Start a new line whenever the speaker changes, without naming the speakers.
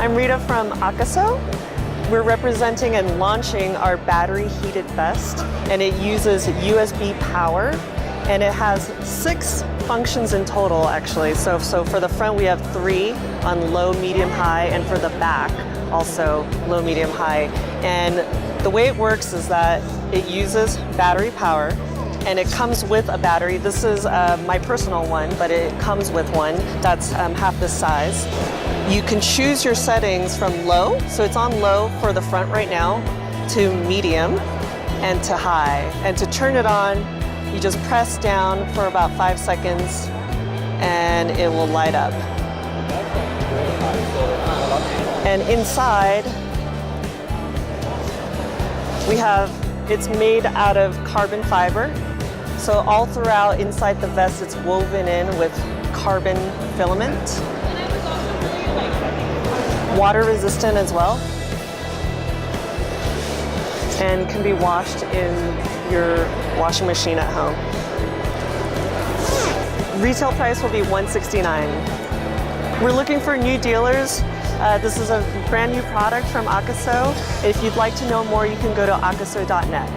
I'm Rita from Akaso. We're representing and launching our battery heated vest, and it uses USB power, and it has 6 functions in total actually. So for the front we have 3 on low, medium, high, and for the back also low, medium, high. And the way it works is that it uses battery power, and it comes with a battery. This is my personal one, but it comes with one that's half this size. You can choose your settings from low, so it's on low for the front right now, to medium and to high. And to turn it on, you just press down for about 5 seconds and it will light up. And inside, it's made out of carbon fiber. So all throughout inside the vest, it's woven in with carbon filament. Water resistant as well, and can be washed in your washing machine at home. Retail price will be $169. We're looking for new dealers. This is a brand new product from Akaso. If you'd like to know more, you can go to akaso.net.